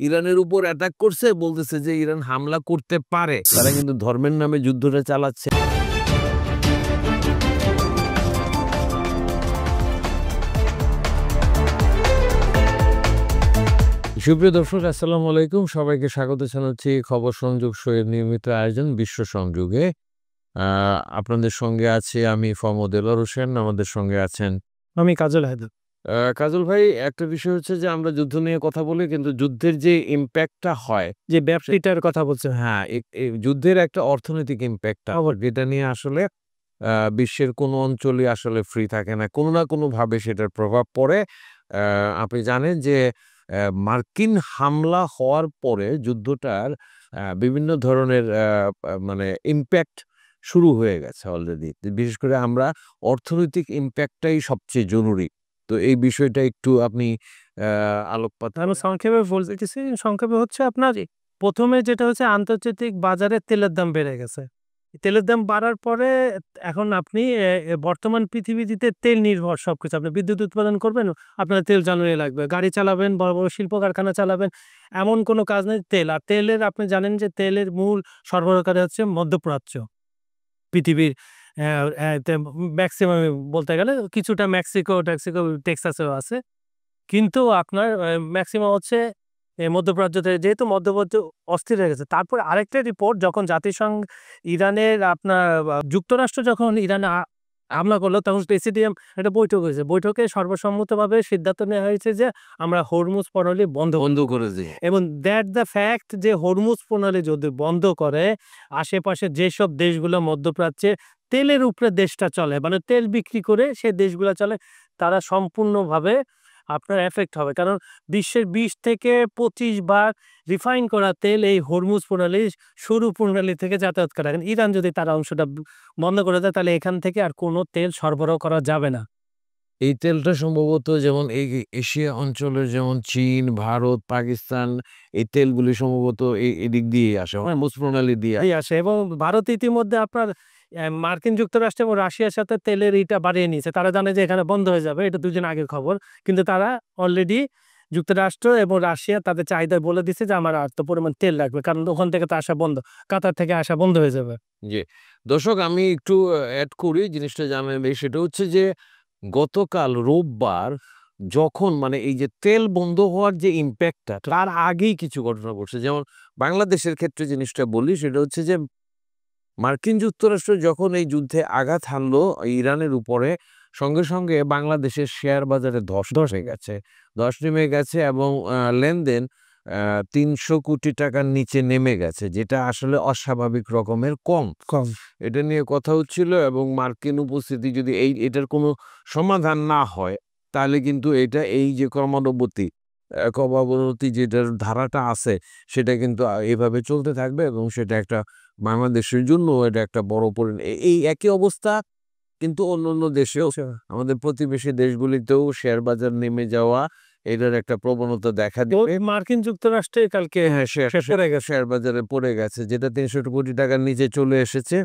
ইরানের উপর অ্যাটাক করছে, বলতেছে যে ইরান হামলা করতে পারে। তারা কিন্তু ধর্মের নামে যুদ্ধটা চালাচ্ছে। সুপ্রিয় দর্শক, আসসালামু আলাইকুম। সবাইকে স্বাগত জানাচ্ছি খবর সংযোগ শোয়ের নিয়মিত আয়োজন বিশ্ব সংযোগে। আপনাদের সঙ্গে আছি আমি ফরমদ দেলোয়ার হোসেন, আমাদের সঙ্গে আছেন আমি কাজল হায়দার। কাজল ভাই, একটা বিষয় হচ্ছে যে আমরা যুদ্ধ নিয়ে কথা বলি, কিন্তু যুদ্ধের যে ইম্প্যাক্টটা হয়, যে ব্যবসায়ীটার কথা বলছেন, হ্যাঁ, যুদ্ধের একটা অর্থনৈতিক ইম্প্যাক্টটা, যেটা নিয়ে আসলে বিশ্বের কোনো অঞ্চলই আসলে ফ্রি থাকে না, কোনো না কোনো ভাবে সেটার প্রভাব পড়ে। আপনি জানেন যে মার্কিন হামলা হওয়ার পরে যুদ্ধটার বিভিন্ন ধরনের মানে ইম্প্যাক্ট শুরু হয়ে গেছে অলরেডি। বিশেষ করে আমরা অর্থনৈতিক ইম্প্যাক্টটাই সবচেয়ে জরুরি। তো এই বিষয়টা একটু আপনি আলোকপাত। আমি সংক্ষেপে বলতেছি। সংক্ষেপে হচ্ছে আপনার প্রথমে যেটা হচ্ছে আন্তর্জাতিক বাজারে তেলের দাম বেড়ে গেছে। তেলের দাম বাড়ার পরে এখন আপনি বর্তমান পৃথিবীতে তেল নির্ভর সবকিছু। আপনি বিদ্যুৎ উৎপাদন করবেন, আপনার তেল জ্বালানি লাগবে। গাড়ি চালাবেন, বড় বড় শিল্প কারখানা চালাবেন, এমন কোনো কাজ নেই তেল। আর তেলের আপনি জানেন যে তেলের মূল সরবরাহকারী হচ্ছে মধ্যপ্রাচ্য। পৃথিবীর ম্যাক্সিমাম বলতে গেলে কিছুটা মেক্সিকো টেক্সাসেও আছে, কিন্তু আপনার ম্যাক্সিমাম হচ্ছে মধ্যপ্রাচ্য থেকে, যেহেতু মধ্যপ্রাচ্য অস্থির হয়ে গেছে। তারপর আরেকটা রিপোর্ট, যখন জাতিসংঘ ইরানের আপনার যুক্তরাষ্ট্র যখন ইরানে হামলা করলো, তখন প্রেসিডিয়াম একটা বৈঠক হয়েছে। বৈঠকে সর্বসম্মতভাবে সিদ্ধান্ত নেওয়া হয়েছে যে আমরা হরমুজ প্রণালী বন্ধ করে দিই, এবং দ্যাট দ্য ফ্যাক্ট যে হরমুজ প্রণালী যদি বন্ধ করে, আশেপাশে যেসব দেশগুলো মধ্যপ্রাচ্যে তেলের উপরে দেশটা চলে, মানে তেল বিক্রি করে সে দেশগুলো চলে, তারা সম্পূর্ণভাবে আপনার এফেক্ট হবে। কারণ বিশ্বের 20 থেকে 25 ভাগ রিফাইন করা তেল এই হরমুজ প্রণালী, সরু প্রণালী থেকে যাতায়াত করে। ইরান যদি তার অংশটা বন্ধ করে দেয়, তাহলে এখান থেকে আর কোনো তেল সরবরাহ করা যাবে না। এই তেলটা সম্ভবত যেমন এই এশিয়া অঞ্চলের, যেমন চীন, ভারত, পাকিস্তান, এই তেলগুলি সম্ভবত এদিক দিয়ে আসে, হরমুজ প্রণালী দিয়ে আসে। এবং ভারত ইতিমধ্যে আপনার মার্কিন যুক্তরাষ্ট্র এবং রাশিয়ার সাথে তেলের ইটা বাড়িয়ে নিয়েছে। তারা জানে যে এখানে বন্ধ হয়ে যাবে, এটা দুদিন আগের খবর, কিন্তু তারা অলরেডি যুক্তরাষ্ট্র এবং রাশিয়া তাদের চাহিদা বলে দিচ্ছে যে আমার এত পরিমাণ তেল লাগবে, কারণ ওখান থেকে তো আসা বন্ধ, কাতার থেকে আসা বন্ধ হয়ে যাবে। জি দর্শক, আমি একটু অ্যাড করি জিনিসটা জানাবে। সেটা হচ্ছে যে গতকাল রোববার যখন মানে এই যে তেল বন্ধ হওয়ার যে ইম্প্যাক্টটা, তার আগেই কিছু ঘটনা ঘটছে। যেমন বাংলাদেশের ক্ষেত্রে জিনিসটা বলি, সেটা হচ্ছে যে মার্কিন যুক্তরাষ্ট্র যখন এই যুদ্ধে আঘাত হানলো ইরানের উপরে, সঙ্গে সঙ্গে বাংলাদেশের শেয়ার বাজারে ধস হয়ে গেছে, ধস নেমে গেছে, এবং লেনদেন 300 কোটি টাকার নিচে নেমে গেছে, যেটা আসলে অস্বাভাবিক রকমের কম। এটা নিয়ে কথা হচ্ছিল, এবং মার্কিন উপস্থিতি যদি এটার কোনো সমাধান না হয়, তাহলে কিন্তু এটা এই যে ক্রমাবনতি যেটার ধারাটা আছে, সেটা কিন্তু এভাবে চলতে থাকবে, এবং সেটা একটা বাংলাদেশের জন্য এটা একটা বড় এই একই অবস্থা কিন্তু অন্য দেশেও, আমাদের প্রতিবেশী দেশগুলিতেও শেয়ার বাজার নেমে যাওয়া, এটার একটা প্রবণতা দেখা দিবে। মার্কিন যুক্তরাষ্ট্রে কালকে শেয়ার বাজারে পড়ে গেছে, যেটা 300 কোটি টাকার নিচে চলে এসেছে।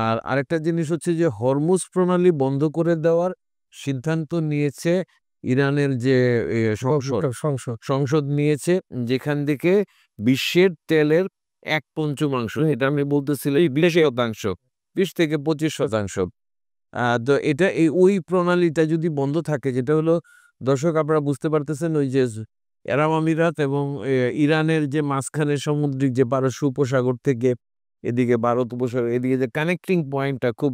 আর আরেকটা জিনিস হচ্ছে যে হরমুজ প্রণালী বন্ধ করে দেওয়ার সিদ্ধান্ত নিয়েছে ইরানের যে সংসদ নিয়েছে, যেখান থেকে বিশ্বের তেলের 1/5, এটা আমি বলতেছিলাম 20%, 20 থেকে 25%। তো এটা ওই প্রণালীটা যদি বন্ধ থাকে, যেটা হলো, দর্শক আপনারা বুঝতে পারতেছেন, ওই যে আরব আমিরাত এবং ইরানের যে মাঝখানে সামুদ্রিক যে পারস্য উপসাগর থেকে এদিকে ভারত উপসাগর, এদিকে যে কানেক্টিং পয়েন্টটা, খুব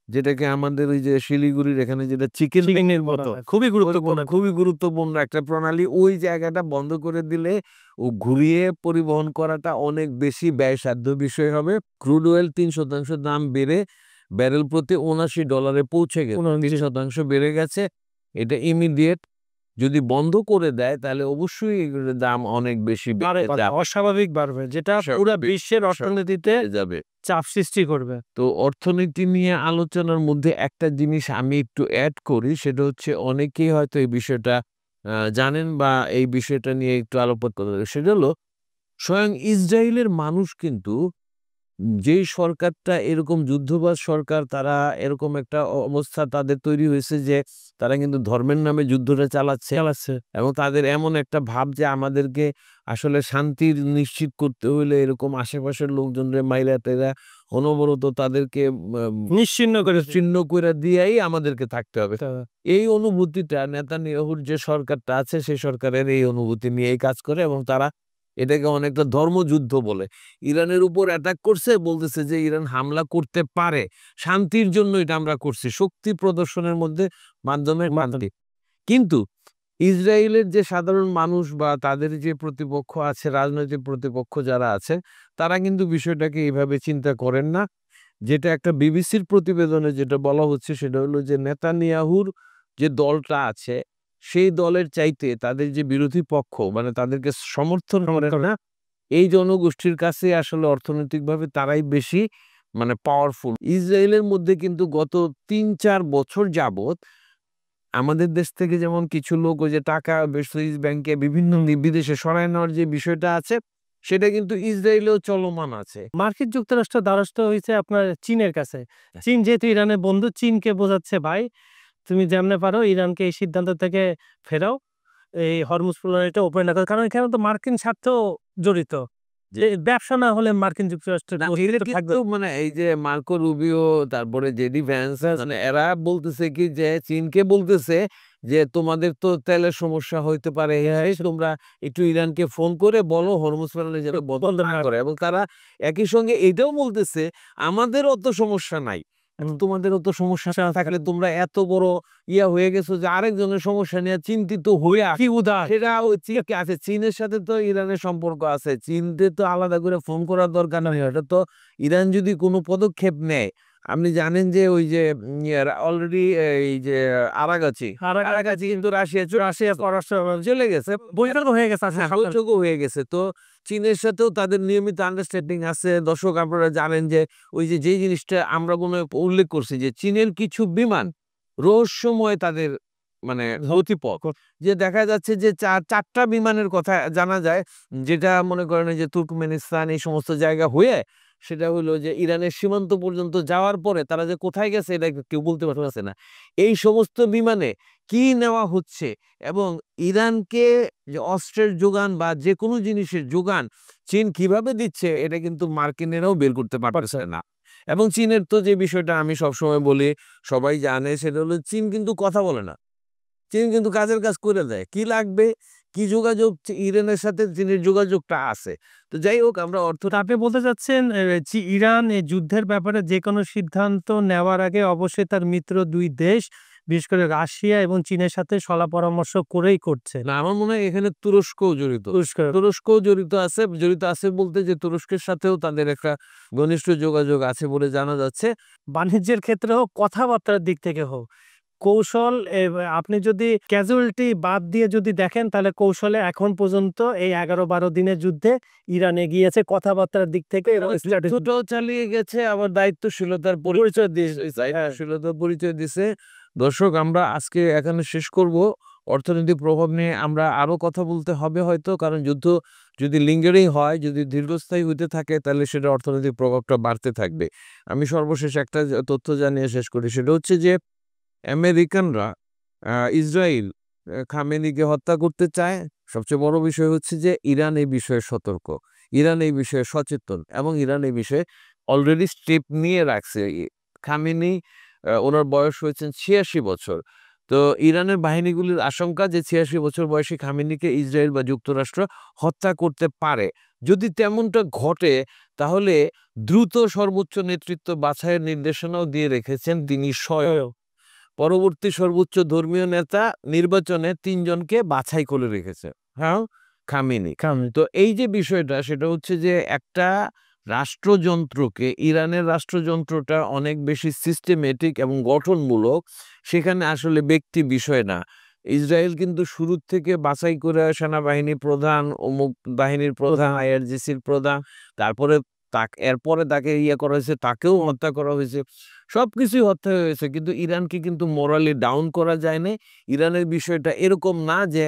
যেটাকে আমাদের ওই যে শিলিগুড়ির এখানে যেটা চিকেনের মতো, খুবই গুরুত্বপূর্ণ একটা প্রণালী। ওই জায়গাটা বন্ধ করে দিলে ও ঘুরিয়ে পরিবহন করাটা অনেক বেশি ব্যয়সাধ্য বিষয় হবে। ক্রুড অয়েল 3% দাম বেড়ে ব্যারেল প্রতি $79 পৌঁছে গেছে, 29% বেড়ে গেছে। এটা ইমিডিয়েট যদি বন্ধ করে দেয়, তাহলে অবশ্যই এগুলোর দাম অনেক বেশি অস্বাভাবিক বাড়বে, যেটা পুরো বিশ্বের অর্থনীতিতে যাবে, চাপ সৃষ্টি করবে। তো অর্থনীতি নিয়ে আলোচনার মধ্যে একটা জিনিস আমি একটু অ্যাড করি, সেটা হচ্ছে অনেকেই হয়তো এই বিষয়টা জানেন বা এই বিষয়টা নিয়ে একটু আলোকপাত করতে, সেটা হলো স্বয়ং ইসরায়েলের মানুষ কিন্তু যেই সরকারটা এরকম যুদ্ধবাজ সরকার, তারা এরকম একটা অবস্থা তাদের তৈরি হয়েছে যে তারা কিন্তু ধর্মের নামে যুদ্ধটা চালাচ্ছে এবং তাদের এমন একটা ভাব যে আমাদেরকে আসলে শান্তির নিশ্চিত করতে হইলে এরকম আশেপাশের লোকজনরে মাইরা টেরা অনবরত তাদেরকে নিশ্চিহ্ন করে চিহ্ন করে দিয়েই আমাদেরকে থাকতে হবে। এই অনুভূতিটা নেতানিয়াহুর যে সরকারটা আছে সেই সরকারের এই অনুভূতি নিয়েই কাজ করে এবং তারা এটাকে অনেকটা ধর্মযুদ্ধ বলে। ইরানের উপর অ্যাটাক করছে, বলতেছে যে ইরান হামলা করতে পারে, শান্তির জন্য এটা আমরা করছি, শক্তি প্রদর্শনের মাধ্যমে শান্তি। কিন্তু ইসরায়েলের যে সাধারণ মানুষ বা তাদের যে প্রতিপক্ষ আছে, রাজনৈতিক প্রতিপক্ষ যারা আছে, তারা কিন্তু বিষয়টাকে এইভাবে চিন্তা করেন না। যেটা একটা বিবিসির প্রতিবেদনে যেটা বলা হচ্ছে সেটা হলো যে নেতানিয়াহুর যে দলটা আছে সেই দলের চাইতে তাদের যে বিরোধী পক্ষ মানে তাদেরকে সমর্থন করে না এই জনগোষ্ঠীর কাছে আসলে অর্থনৈতিকভাবে তারাই বেশি মানে পাওয়ারফুল। ইসরায়েলের মধ্যে কিন্তু গত ৩-৪ বছর যাবত আমাদের দেশ থেকে যেমন কিছু লোক ওই যে টাকা সুইস ব্যাংকে বিভিন্ন বিদেশে সরায় নেওয়ার যে বিষয়টা আছে সেটা কিন্তু ইসরায়েলেও চলমান আছে। মার্কিন যুক্তরাষ্ট্র দ্বারস্থ হয়েছে আপনার চীনের কাছে। চীন যেহেতু ইরানের বন্ধু, চীনকে বোঝাচ্ছে ভাই তুমি যেমনে পারো ইরানকে এই সিদ্ধান্ত থেকে ফেরাও। এই হরমুজ প্রণালীটা ওপেন রাখো। কারণ এখানে তো মার্কিন স্বার্থ জড়িত। যে ব্যবসা না হলে মার্কিন যুক্তরাষ্ট্রের না, অস্তিত্ব এটা থাকবে। কিন্তু মানে এই যে মার্কো রুবিও তারপরে জেডি ভ্যান্স মানে এরা বলতেছে কি যে চীনকে বলতেছে যে তোমাদের তো তেলের সমস্যা হইতে পারে, তোমরা একটু ইরানকে ফোন করে বলো হরমুজ প্রণালী যেন বন্ধ না করে। এবং তারা একই সঙ্গে এটাও বলতেছে আমাদের অত সমস্যা নাই, তোমাদের অত সমস্যা না থাকলে তোমরা এত বড় ইয়া হয়ে গেছো যে আরেকজনের সমস্যা নিয়ে চিন্তিত হয়ে কি উদার সেটা আছে। চীনের সাথে তো ইরানের সম্পর্ক আছে, চীনতে তো আলাদা করে ফোন করার দরকার নেই। এটা তো ইরান যদি কোনো পদক্ষেপ নেয়, আপনি জানেন যে ওই যে অলরেডি এই যে আরাগাচি কিন্তু রাশিয়া পররাষ্ট্র চলে গেছে, বৈঠক হয়ে গেছে। বৈঠকও হয়ে গেছে। তো চীনের সাথেও তাদের নিয়মিত আন্ডারস্ট্যান্ডিং আছে। দর্শক আপনারা জানেন যে ওই যে যেই জিনিসটা আমরা কোনো উল্লেখ করছি যে চীনের কিছু বিমান রহস্যময় তাদের মানে গতিপথ, যে দেখা যাচ্ছে যে 4টা বিমানের কথা জানা যায় যেটা মনে করেন যে তুর্কমেনিস্তান এই সমস্ত জায়গা হয়ে সেটা হলো যে ইরানের সীমান্ত পর্যন্ত যাওয়ার পরে তারা যে কোথায় গেছে এটা কেউ বলতে পারছে না। এই সমস্ত বিমানে কি নেওয়া হচ্ছে এবং ইরানকে যে অস্ত্রের যোগান বা যে কোনো জিনিসের যোগান চীন কিভাবে দিচ্ছে এটা কিন্তু মার্কিনেরাও বের করতে পারছে না। এবং চীনের তো যে বিষয়টা আমি সবসময় বলি, সবাই জানে, সেটা হলো চীন কিন্তু কথা বলে না, চীন কিন্তু কাজের কাজ করে দেয়। কি লাগবে, কি যোগাযোগ, ইরানের সাথে চীনের যোগাযোগটা আছে। তো যাই হোক, আমরা আপনি বলতে চাচ্ছেন ইরান এই যুদ্ধের ব্যাপারে যেকোনো সিদ্ধান্ত নেওয়ার আগে অবশ্যই তার মিত্র ২ দেশ বিশেষ করে রাশিয়া এবং চীনের সাথে সলা পরামর্শ করেই করছে। না, আমার মনে হয় এখানে তুরস্কও জড়িত। তুরস্কও জড়িত আছে বলতে যে তুরস্কের সাথেও তাদের একটা ঘনিষ্ঠ যোগাযোগ আছে বলে জানা যাচ্ছে। বাণিজ্যের ক্ষেত্রে হোক, কথাবার্তার দিক থেকে হোক, কৌশল আপনি যদি ক্যাজুয়ালিটি বাদ দিয়ে যদি দেখেন তাহলে কৌশলে এখন পর্যন্ত এই ১১-১২ দিনের যুদ্ধে ইরান এগিয়ে আছে কথাবার্তার দিক থেকে এবং যুদ্ধটাও চালিয়ে গেছে, আবার দায়িত্বশীলতার পরিচয় দিছে। দর্শক, আমরা আজকে এখানে শেষ করব। অর্থনৈতিক প্রভাব নিয়ে আমরা আরো কথা বলতে হবে হয়তো, কারণ যুদ্ধ যদি লিঙ্গারিং হয়, যদি দীর্ঘস্থায়ী হইতে থাকে তাহলে সেটা অর্থনৈতিক প্রভাবটা বাড়তে থাকবে। আমি সর্বশেষ একটা তথ্য জানিয়ে শেষ করি, সেটা হচ্ছে যে আমেরিকানরা ইসরায়েল খামেনিকে হত্যা করতে চায়। সবচেয়ে বড় বিষয় হচ্ছে যে ইরান এই বিষয়ে সতর্ক, ইরান এই বিষয়ে সচেতন এবং ইরান এই বিষয়ে অলরেডি স্টেপ নিয়ে রাখছে। খামেনি ওনার বয়স হয়েছে ৮৬ বছর। তো ইরানের বাহিনীগুলির আশঙ্কা যে ৮৬ বছর বয়সী খামেনিকে ইসরায়েল বা যুক্তরাষ্ট্র হত্যা করতে পারে। যদি তেমনটা ঘটে তাহলে দ্রুত সর্বোচ্চ নেতৃত্ব বাছাইয়ের নির্দেশনাও দিয়ে রেখেছেন তিনি স্বয়ং। পরবর্তী সর্বোচ্চ ধর্মীয় নেতা নির্বাচনে ৩ জনকে বাছাই করে রেখেছে। হ্যাঁ, খামেনি। তো এই যে বিষয়টা সেটা হচ্ছে যে একটা রাষ্ট্রযন্ত্রকে, ইরানের রাষ্ট্রযন্ত্রটা অনেক বেশি সিস্টেমেটিক এবং গঠনমূলক, সেখানে আসলে ব্যক্তি বিষয় না। ইসরায়েল কিন্তু শুরুর থেকে বাছাই করে সেনাবাহিনী প্রধান, অমুক বাহিনীর প্রধান, আইআরজিসির প্রধান, তারপরে এরপরে তাকে ইয়ে করা হয়েছে, তাকেও হত্যা করা হয়েছে, সবকিছুই হত্যা হয়েছে, কিন্তু ইরানকে কিন্তু মোরালি ডাউন করা যায় না। ইরানের বিষয়টা এরকম না যে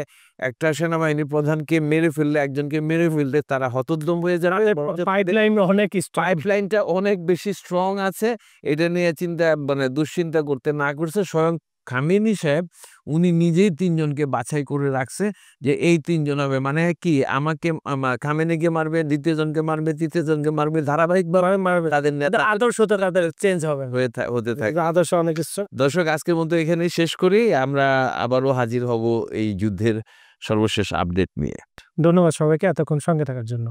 একটা সেনাবাহিনী প্রধানকে মেরে ফেললে, একজনকে মেরে ফেললে তারা হতোদ্যম হয়ে যাবে। পাইপলাইন অনেক strong। পাইপলাইনটা অনেক বেশি স্ট্রং আছে, এটা নিয়ে দুশ্চিন্তা করতে না করছে স্বয়ং খামেনি সাহেব। উনি নিজেই ৩ জনকে বাছাই করে রাখছে যে এই ৩ জন হবে, মানে কি আমাকে খামেনিকে মারবে, দ্বিতীয় জনকে মারবে, তৃতীয় জনকে মারবে, ধারাবাহিকভাবে মারবে, তাদের নেতা আদর্শ তো তাদের চেঞ্জ হবে না। হতে থাকে। আদর্শ অনেক কিছু। দর্শক, আজকের মতো এখানেই শেষ করি। আমরা আবারও হাজির হব এই যুদ্ধের সর্বশেষ আপডেট নিয়ে। ধন্যবাদ সবাইকে এতক্ষণ সঙ্গে থাকার জন্য।